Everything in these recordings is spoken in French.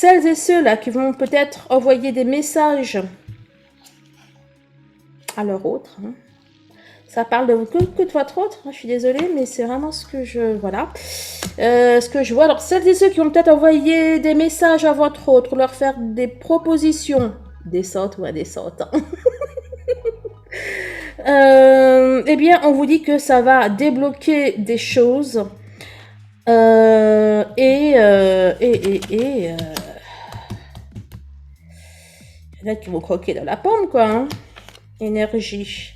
celles et ceux-là qui vont peut-être envoyer des messages à leur autre, hein. Ça parle que de votre autre, hein, je suis désolée, mais c'est vraiment ce que je... Voilà. Ce que je vois. Alors, celles et ceux qui vont peut-être envoyer des messages à votre autre, leur faire des propositions, décentes ou indécentes, hein. Eh bien, on vous dit que ça va débloquer des choses. Il y en a qui vont croquer dans la pomme, quoi, hein. Énergie.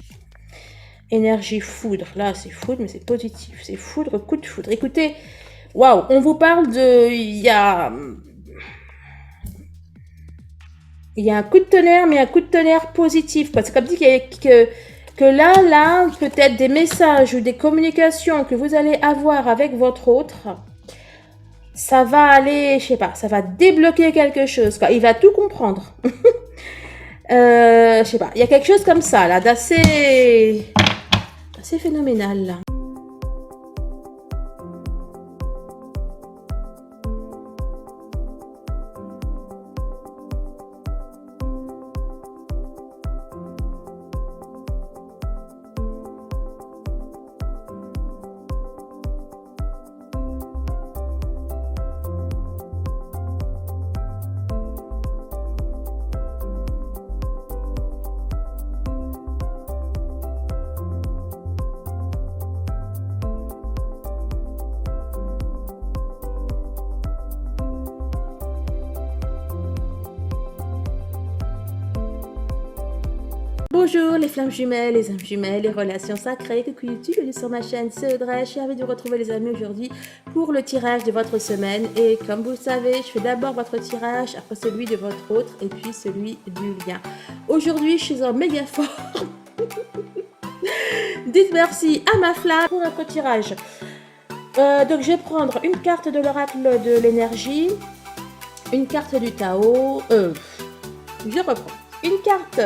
Énergie foudre. Là, c'est foudre, mais c'est positif. C'est foudre, coup de foudre. Écoutez, waouh, on vous parle de... Il y a un coup de tonnerre, mais un coup de tonnerre positif. Parce que comme dit que là, peut-être des messages ou des communications que vous allez avoir avec votre autre, ça va aller, je sais pas, ça va débloquer quelque chose, quoi. Il va tout comprendre. Je sais pas, il y a quelque chose comme ça, là, d'assez phénoménal, là. Bonjour les flammes jumelles, les âmes jumelles, les relations sacrées, coucou YouTube, bienvenue sur ma chaîne, c'est Audrey, je suis ravie de vous retrouver les amis aujourd'hui pour le tirage de votre semaine. Et comme vous le savez, je fais d'abord votre tirage, après celui de votre autre et puis celui du lien. Aujourd'hui, je suis en méga forme. Dites merci à ma flamme pour notre tirage. Donc je vais prendre une carte de l'oracle de l'énergie, une carte du Tao, je reprends. Une carte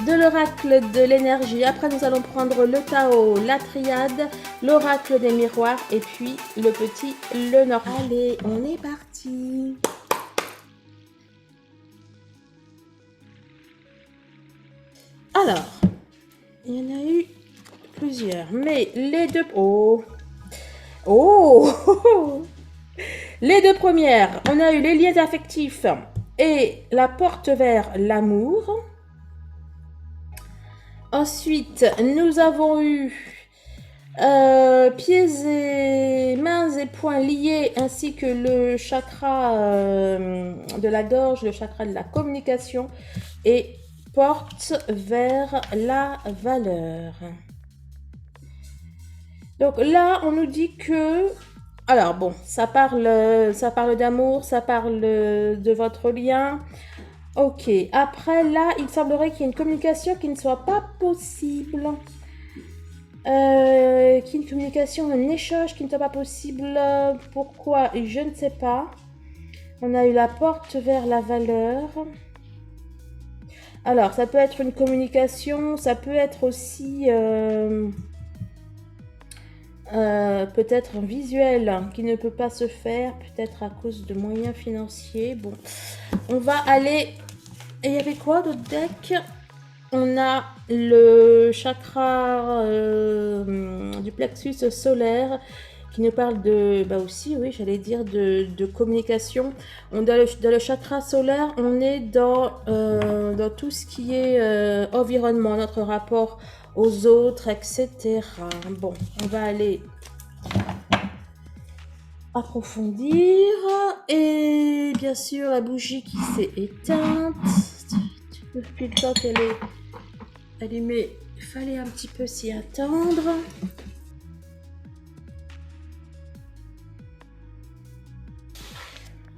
de l'oracle de l'énergie. Après, nous allons prendre le Tao, la triade, l'oracle des miroirs et puis le petit Lenormand. Allez, on est parti. Alors, il y en a eu plusieurs, mais les deux... Oh, les deux premières, on a eu les liens affectifs et la porte vers l'amour. Ensuite, nous avons eu pieds et mains et poings liés, ainsi que le chakra de la gorge, le chakra de la communication et porte vers la valeur. Donc là, on nous dit que... Alors bon, ça parle d'amour, ça parle de votre lien. Ok, après là, il semblerait qu'il y ait une communication qui ne soit pas possible. Qu'il y ait une communication, un échange qui ne soit pas possible. Pourquoi? Je ne sais pas. On a eu la porte vers la valeur. Alors, ça peut être une communication, ça peut être aussi... peut-être un visuel qui ne peut pas se faire, peut-être à cause de moyens financiers. Bon, on va aller... Et il y avait quoi d'autre deck? On a le chakra du plexus solaire qui nous parle de... Bah aussi, oui, j'allais dire de communication. Dans le chakra solaire, on est dans tout ce qui est environnement, notre rapport aux autres, etc. Bon, on va aller approfondir. Et bien sûr, la bougie qui s'est éteinte. Depuis le temps qu'elle est allumée, il fallait un petit peu s'y attendre.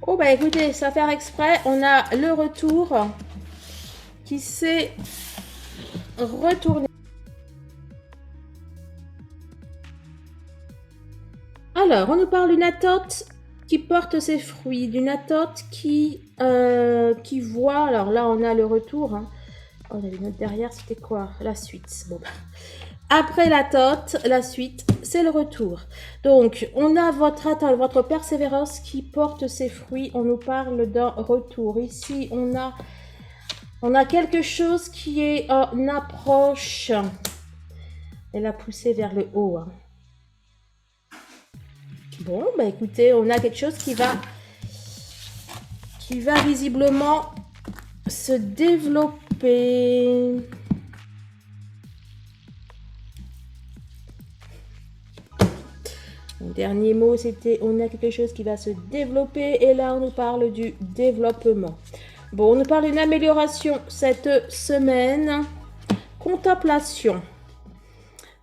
Oh bah écoutez, ça va faire exprès, on a le retour qui s'est retourné. Alors, on nous parle d'une attente qui porte ses fruits, d'une attente qui voit. Alors là, on a le retour. Hein. On avait une autre derrière, c'était quoi? La suite. Bon, Après la tote, la suite, c'est le retour. Donc, on a votre persévérance qui porte ses fruits. On nous parle d'un retour. Ici, on a quelque chose qui est en approche. Elle a poussé vers le haut. Hein. Bon, bah écoutez, on a quelque chose qui va visiblement se développer. Mon dernier mot, c'était on a quelque chose qui va se développer et là, on nous parle du développement. Bon, on nous parle d'une amélioration cette semaine. Contemplation.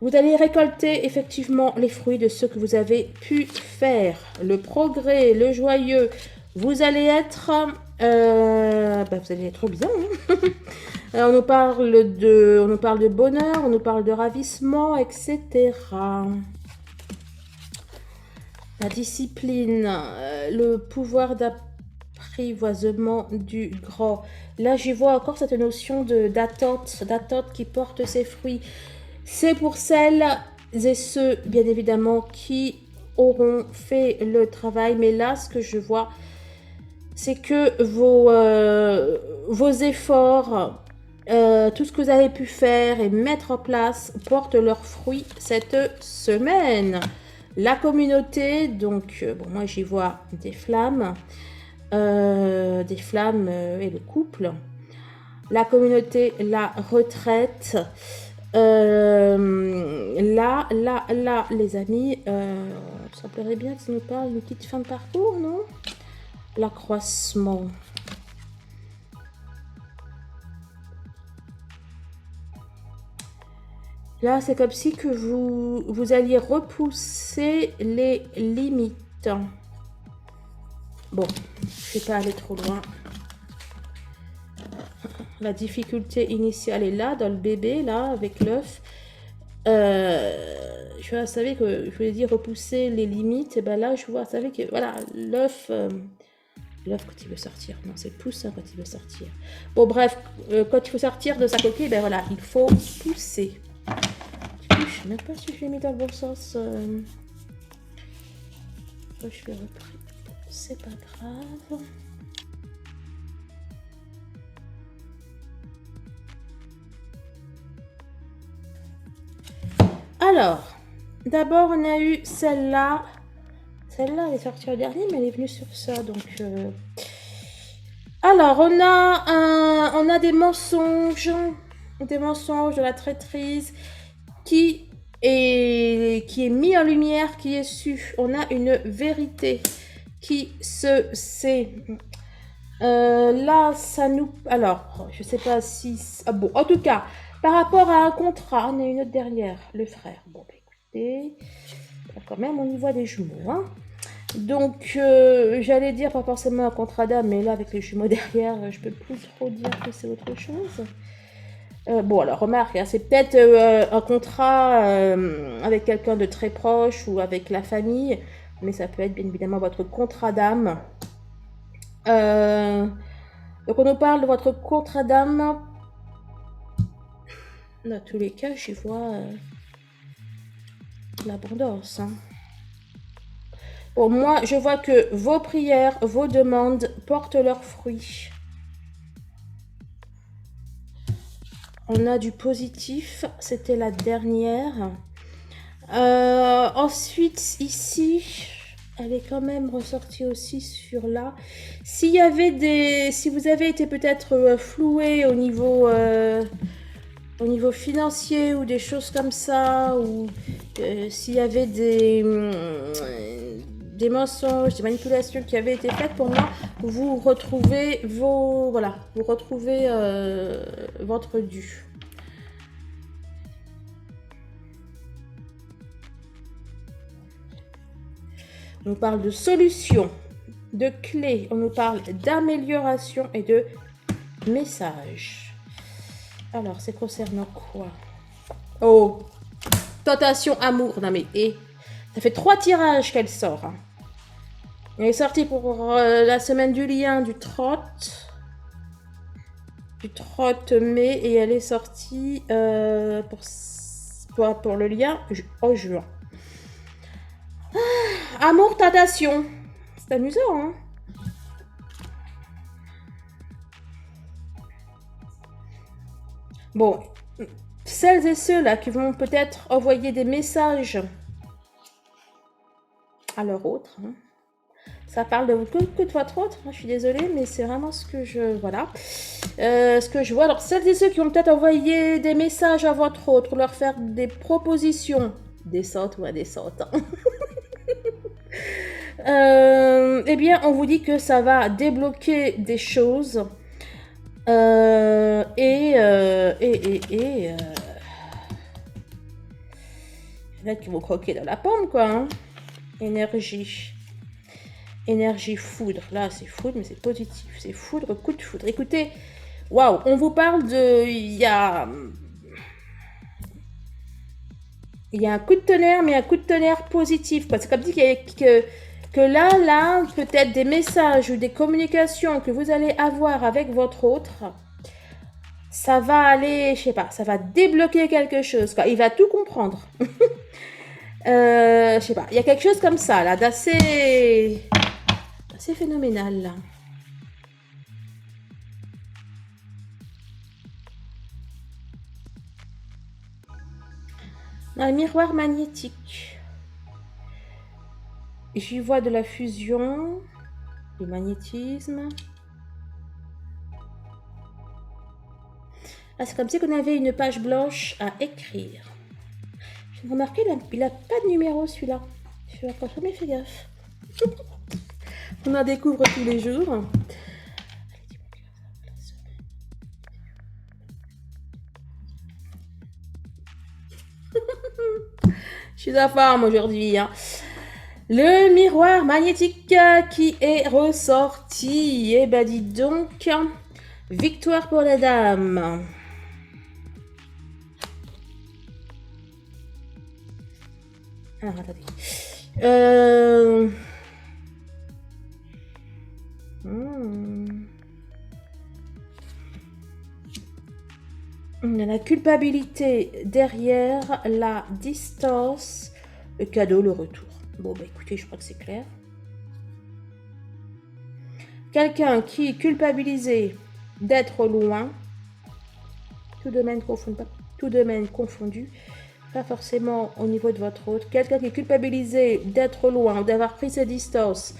Vous allez récolter effectivement les fruits de ce que vous avez pu faire. Le progrès, le joyeux. Vous allez être... vous allez être bien. Hein. On nous parle de bonheur, on nous parle de ravissement, etc. La discipline, le pouvoir d'apprivoisement du grand. Là, j'y vois encore cette notion d'attente qui porte ses fruits. C'est pour celles et ceux, bien évidemment, qui auront fait le travail. Mais là, ce que je vois, c'est que vos efforts, tout ce que vous avez pu faire et mettre en place portent leurs fruits cette semaine. La communauté, donc, bon, moi j'y vois des flammes et le couple. La communauté, la retraite. Là, les amis, ça plairait bien que ça nous parle d'une petite fin de parcours, non? L'accroissement. Là, c'est comme si que vous alliez repousser les limites. Bon, je ne vais pas aller trop loin. La difficulté initiale est là, dans le bébé, là, avec l'œuf. Je savais que je voulais dire repousser les limites. Et ben là, je vois, savez que voilà, l'œuf, l'œuf quand il veut sortir. Non, c'est le poussin quand il veut sortir. Bon, bref, quand il faut sortir de sa coquille, ben voilà, il faut pousser. Je ne sais même pas si je l'ai mis dans le bon sens. Je l'ai repris. C'est pas grave. Alors, d'abord, on a eu celle-là. Celle-là, elle est sortie au dernier, mais elle est venue sur ça. Donc, alors, on a des mensonges de la traîtrise qui est mis en lumière, qui est su. On a une vérité qui se sait. Là, ça nous... Alors, je sais pas si... Ah bon, en tout cas, par rapport à un contrat, on a une autre derrière, le frère. Bon, bah, écoutez, quand même, on y voit des jumeaux, hein. Donc, j'allais dire pas forcément un contrat d'âme, mais là, avec les jumeaux derrière, je peux plus trop dire que c'est autre chose. Bon, alors, remarque, hein, c'est peut-être un contrat avec quelqu'un de très proche ou avec la famille, mais ça peut être bien évidemment votre contrat d'âme. Donc, on nous parle de votre contrat d'âme. Dans tous les cas, j'y vois l'abondance. Hein. Bon, moi, je vois que vos prières, vos demandes portent leurs fruits. On a du positif, c'était la dernière. Ensuite, ici, elle est quand même ressortie aussi sur là. Si vous avez été peut-être floué au niveau financier ou des choses comme ça, ou s'il y avait des mensonges, des manipulations qui avaient été faites, pour moi, vous retrouvez votre dû. On nous parle de solutions, de clés, on nous parle d'amélioration et de messages. Alors, c'est concernant quoi? Oh, tentation, amour. Non mais, ça fait 3 tirages qu'elle sort. Hein. Elle est sortie pour la semaine du lien du 30 mai et elle est sortie pour Toi, pour le lien, oh, juin. Amour, tentation. C'est amusant, hein? Bon, celles et ceux là qui vont peut-être envoyer des messages à leur autre, hein. Ça parle de que de votre autre, hein, je suis désolée, mais c'est vraiment ce que je... Voilà. Ce que je vois. Alors, celles et ceux qui vont peut-être envoyer des messages à votre autre, leur faire des propositions, décentes ou indécentes, hein. Eh bien, on vous dit que ça va débloquer des choses. Il y en a qui vont croquer dans la pomme, quoi, hein. Énergie. Énergie foudre. Là, c'est foudre, mais c'est positif. C'est foudre, coup de foudre. Écoutez, waouh, on vous parle de... Il y a un coup de tonnerre, mais un coup de tonnerre positif. C'est comme dit que là, peut-être des messages ou des communications que vous allez avoir avec votre autre, ça va aller, je sais pas, ça va débloquer quelque chose, quoi. Il va tout comprendre. Je sais pas, il y a quelque chose comme ça, là, d'assez phénoménal, là. Un miroir magnétique. J'y vois de la fusion, du magnétisme. Ah, c'est comme si on avait une page blanche à écrire. J'ai remarqué, il a pas de numéro celui-là. Je n'ai encore jamais fait gaffe. On en découvre tous les jours. Je suis à forme aujourd'hui, hein. Le miroir magnétique qui est ressorti. Eh ben dis donc, victoire pour les dames. Alors attendez. Il y a la culpabilité derrière, la distance, le cadeau, le retour. Bon, bah écoutez, je crois que c'est clair. Quelqu'un qui est culpabilisé d'être loin, tout domaine confondu, pas forcément au niveau de votre autre. Quelqu'un qui est culpabilisé d'être loin, d'avoir pris ses distances,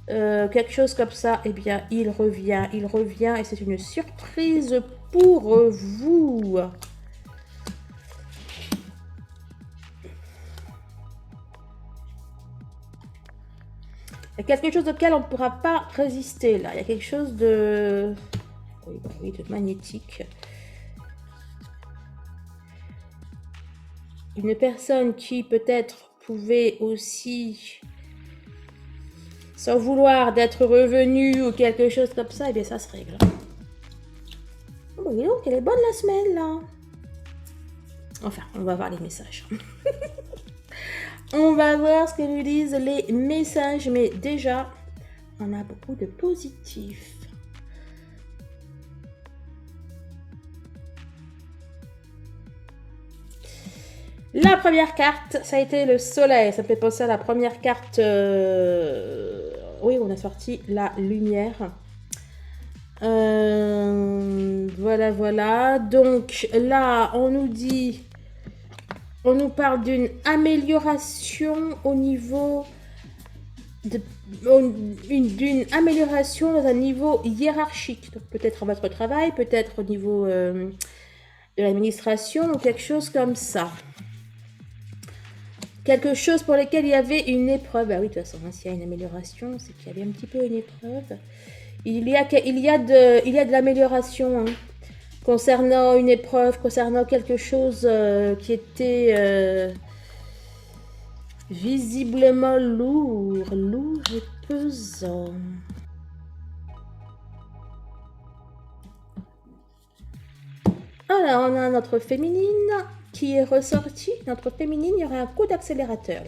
quelque chose comme ça, eh bien, il revient et c'est une surprise pour vous. Il y a quelque chose auquel on ne pourra pas résister, là. Il y a quelque chose de... Oui, de magnétique. Une personne qui, peut-être, pouvait aussi... sans vouloir d'être revenue ou quelque chose comme ça, eh bien, ça se règle. Oh, bah, dis donc, elle est bonne la semaine, là. Enfin, on va voir les messages. On va voir ce que nous disent les messages, mais déjà, on a beaucoup de positifs. La première carte, ça a été le soleil. Ça me fait penser à la première carte. Oui, on a sorti la lumière. Voilà. Donc là, on nous dit... On nous parle d'une amélioration au niveau d'une amélioration dans un niveau hiérarchique. Donc peut-être à votre travail, peut-être au niveau de l'administration ou quelque chose comme ça. Quelque chose pour lequel il y avait une épreuve. Ah oui, de toute façon, s'il y a une amélioration, c'est qu'il y avait un petit peu une épreuve. Il y a de l'amélioration, hein. Concernant une épreuve, concernant quelque chose qui était visiblement lourd et pesant. Alors, on a notre féminine qui est ressortie. Notre féminine, il y aura un coup d'accélérateur.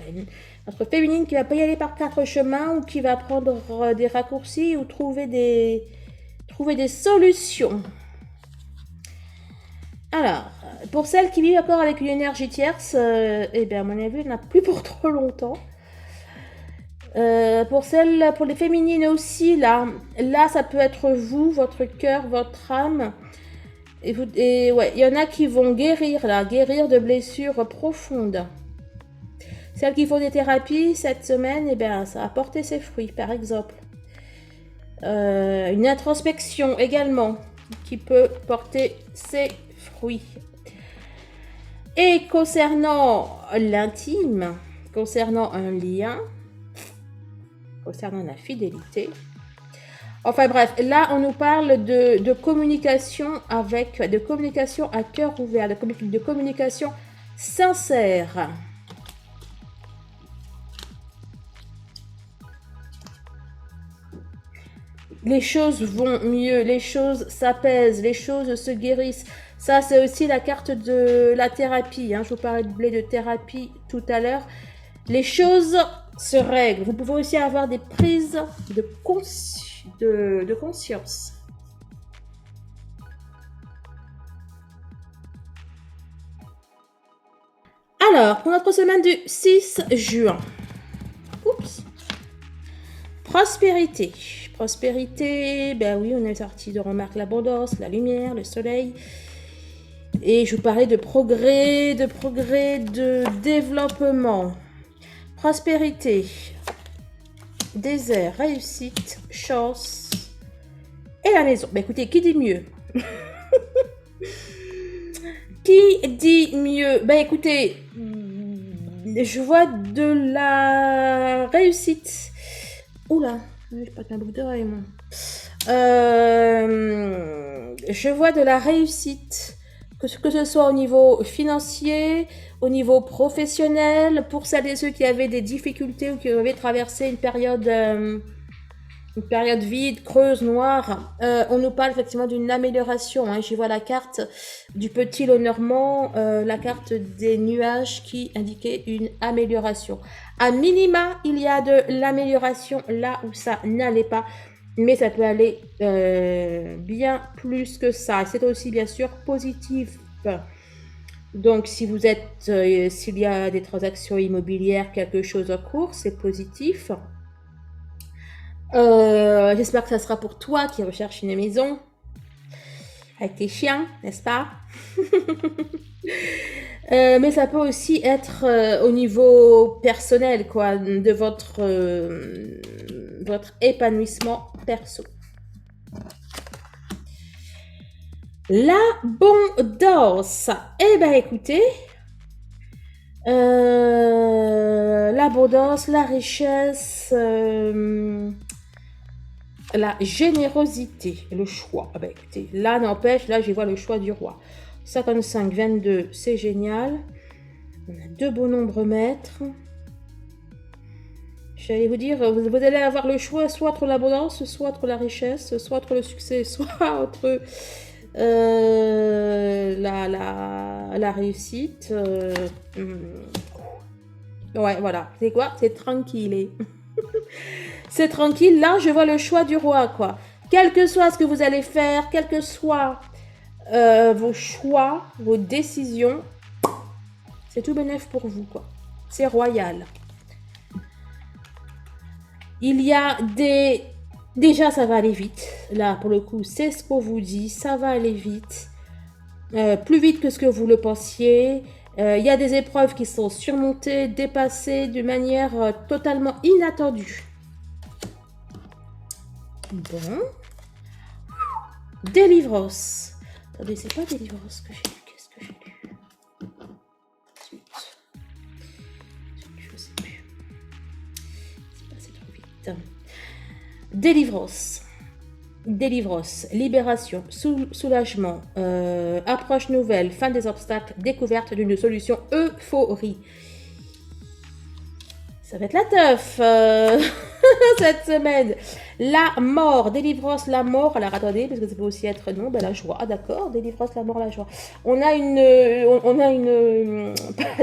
Notre féminine qui va pas y aller par 4 chemins ou qui va prendre des raccourcis ou trouver des solutions. Alors, pour celles qui vivent encore avec une énergie tierce, eh bien, à mon avis, il n'y en a plus pour trop longtemps. Pour les féminines aussi, là, ça peut être vous, votre cœur, votre âme. Et ouais, il y en a qui vont guérir, là, guérir de blessures profondes. Celles qui font des thérapies cette semaine, eh bien, ça a porté ses fruits, par exemple. Une introspection également, qui peut porter ses fruits. Et concernant l'intime, concernant un lien, concernant la fidélité, enfin bref, là on nous parle de communication de communication à cœur ouvert, de communication sincère. Les choses vont mieux, les choses s'apaisent, les choses se guérissent. Ça, c'est aussi la carte de la thérapie. Hein. Je vous parlais de thérapie tout à l'heure. Les choses se règlent. Vous pouvez aussi avoir des prises de conscience. Alors, pour notre semaine du 6 juin. Oups. Prospérité. Prospérité, ben oui, on est sorti de remarque l'abondance, la lumière, le soleil. Et je vous parlais de progrès, de développement. Prospérité, désert, réussite, chance et la maison. Ben écoutez, qui dit mieux? Qui dit mieux? Ben écoutez, je vois de la réussite. Oula, j'ai pas de ma boucle d'oreille, moi. Je vois de la réussite, que ce soit au niveau financier, au niveau professionnel, pour celles et ceux qui avaient des difficultés ou qui avaient traversé une période vide, creuse, noire. On nous parle effectivement d'une amélioration. Hein. J'y vois la carte du petit lot normand, la carte des nuages qui indiquait une amélioration. À minima, il y a de l'amélioration là où ça n'allait pas. Mais ça peut aller bien plus que ça. C'est aussi bien sûr positif. Donc si vous êtes, s'il y a des transactions immobilières, quelque chose en cours, c'est positif. J'espère que ça sera pour toi qui recherche une maison avec tes chiens, n'est-ce pas? Mais ça peut aussi être au niveau personnel, quoi, de votre épanouissement perso. L'abondance. Eh ben écoutez, l'abondance, la richesse, la générosité, le choix. Ah ben écoutez, là n'empêche, là j'y vois le choix du roi. 55, 22, c'est génial. On a deux beaux nombres maîtres. J'allais vous dire, vous allez avoir le choix soit entre l'abondance, soit entre la richesse, soit entre le succès, soit entre la réussite. Ouais, voilà. C'est quoi? C'est tranquille. C'est tranquille. Là, je vois le choix du roi, quoi. Quel que soit ce que vous allez faire, quel que soit vos choix, vos décisions, c'est tout bénef pour vous, quoi. C'est royal. Il y a des... Déjà, ça va aller vite. Là, pour le coup, c'est ce qu'on vous dit. Ça va aller vite. Plus vite que ce que vous le pensiez. Il y a des épreuves qui sont surmontées, dépassées de manière totalement inattendue. Bon. Délivrance. Attendez, c'est pas délivrance que j'ai lu. Qu'est-ce que j'ai lu? Zut. Je sais plus. C'est passé trop vite. Délivrance. Délivrance, libération, soulagement, approche nouvelle, fin des obstacles, découverte d'une solution, euphorie. Ça va être la teuf cette semaine. La mort, délivrance, la mort. Alors attendez, parce que ça peut aussi être non, ben la joie. Ah d'accord, délivrance, la mort, la joie. On a une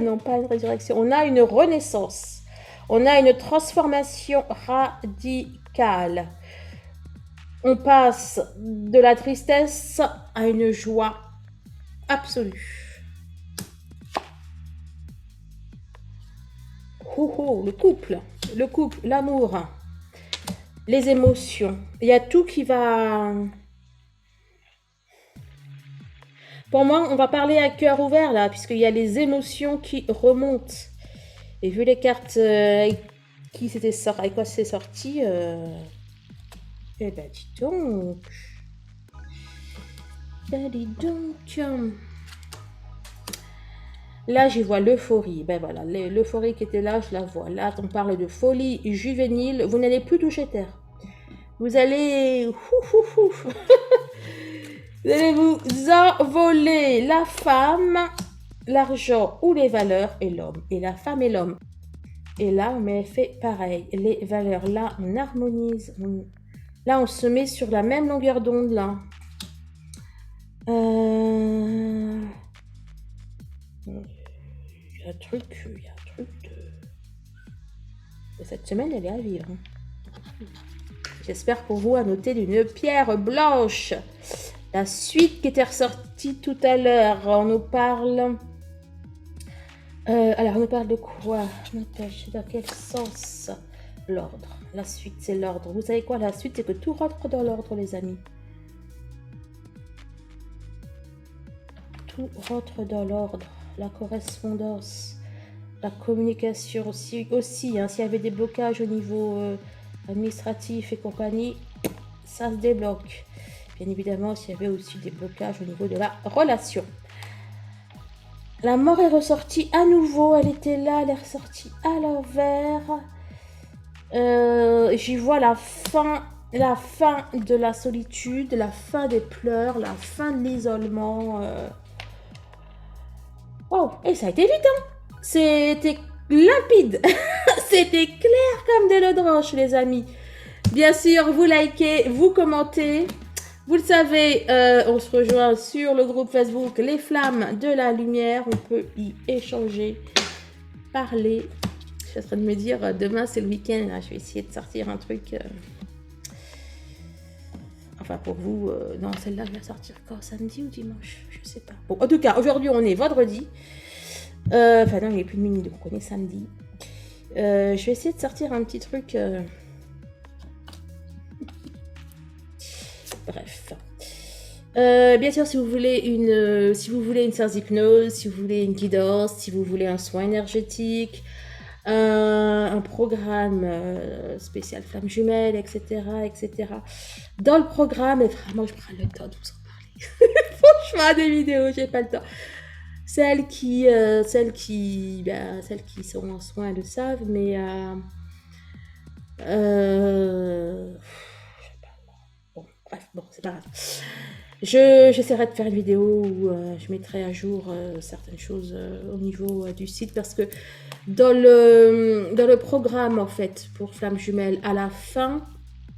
non pas une résurrection. On a une renaissance. On a une transformation radicale. On passe de la tristesse à une joie absolue. Oh, oh, le couple, l'amour, les émotions. Il y a tout qui va... Pour moi, on va parler à cœur ouvert là, puisqu'il y a les émotions qui remontent. Et vu les cartes qui c'était sorti, avec quoi c'est sorti, eh ben dis donc. Ben dis donc. Là, j'y vois l'euphorie. Ben voilà, l'euphorie qui était là, je la vois. Là, on parle de folie juvénile. Vous n'allez plus toucher terre. Vous allez... Vous allez vous envoler. La femme, l'argent ou les valeurs et l'homme. Et la femme et l'homme. Et là, on fait pareil. Les valeurs, là, on harmonise. Là, on se met sur la même longueur d'onde, là. Il y a un truc de... Cette semaine, elle est à vivre. J'espère pour vous à noter d'une pierre blanche. La suite qui était ressortie tout à l'heure, on nous parle... alors, on nous parle de quoi? Dans quel sens? L'ordre. La suite, c'est l'ordre. Vous savez quoi? La suite, c'est que tout rentre dans l'ordre, les amis. Tout rentre dans l'ordre. La correspondance, la communication aussi hein, s'il y avait des blocages au niveau administratif et compagnie, ça se débloque. Bien évidemment, s'il y avait aussi des blocages au niveau de la relation. La mort est ressortie à nouveau, elle était là, elle est ressortie à l'envers. J'y vois la fin de la solitude, la fin des pleurs, la fin de l'isolement. Wow, et ça a été vite, hein. C'était limpide. C'était clair comme de l'eau de roche, les amis. Bien sûr, vous likez, vous commentez. Vous le savez, on se rejoint sur le groupe Facebook Les Flammes de la Lumière. On peut y échanger, parler. Je suis en train de me dire, demain c'est le week-end. Je vais essayer de sortir un truc. Enfin, pour vous, non, celle-là, je vais sortir quand? Samedi ou dimanche? Je sais pas. Bon, en tout cas, aujourd'hui, on est vendredi. Enfin, non, il n'est plus de minuit, donc on est samedi. Je vais essayer de sortir un petit truc. Bref. Bien sûr, si vous voulez une séance d'hypnose, si vous voulez une guidance, si vous voulez un soin énergétique, un programme spécial flamme jumelle, etc., etc. Dans le programme, et vraiment, je prends le temps de vous en parler. Franchement, des vidéos, j'ai pas le temps. Celles qui sont en soin le savent, mais bon, bref, bon, c'est pas grave. J'essaierai de faire une vidéo où je mettrai à jour certaines choses au niveau du site, parce que dans le programme, en fait, pour Flamme Jumelle, à la fin,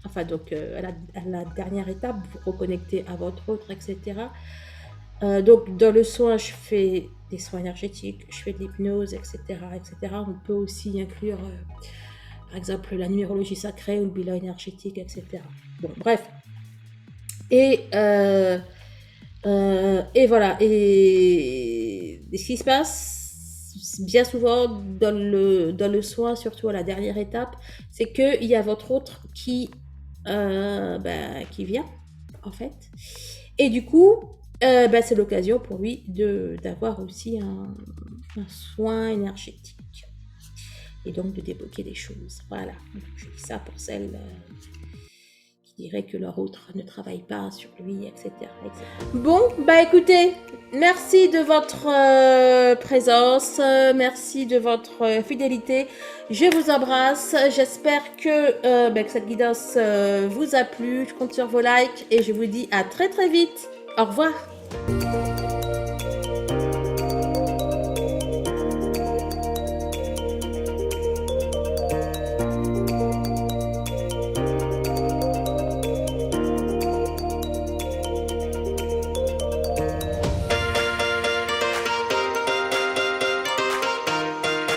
enfin, donc à la dernière étape, vous reconnectez à votre autre, etc. Donc, dans le soin, je fais des soins énergétiques, je fais de l'hypnose, etc., etc. On peut aussi inclure, par exemple, la numérologie sacrée ou le bilan énergétique, etc. Bon, bref. Et voilà. Et ce qui se passe bien souvent dans le soin, surtout à la dernière étape, c'est qu'il y a votre autre qui vient, en fait. Et du coup, c'est l'occasion pour lui d'avoir aussi un soin énergétique. Et donc de débloquer des choses. Voilà. Donc, je dis ça pour celles qui diraient que leur autre ne travaille pas sur lui, etc., etc. Bon, écoutez, merci de votre présence, merci de votre fidélité. Je vous embrasse. J'espère que cette guidance vous a plu. Je compte sur vos likes et je vous dis à très très vite. Au revoir.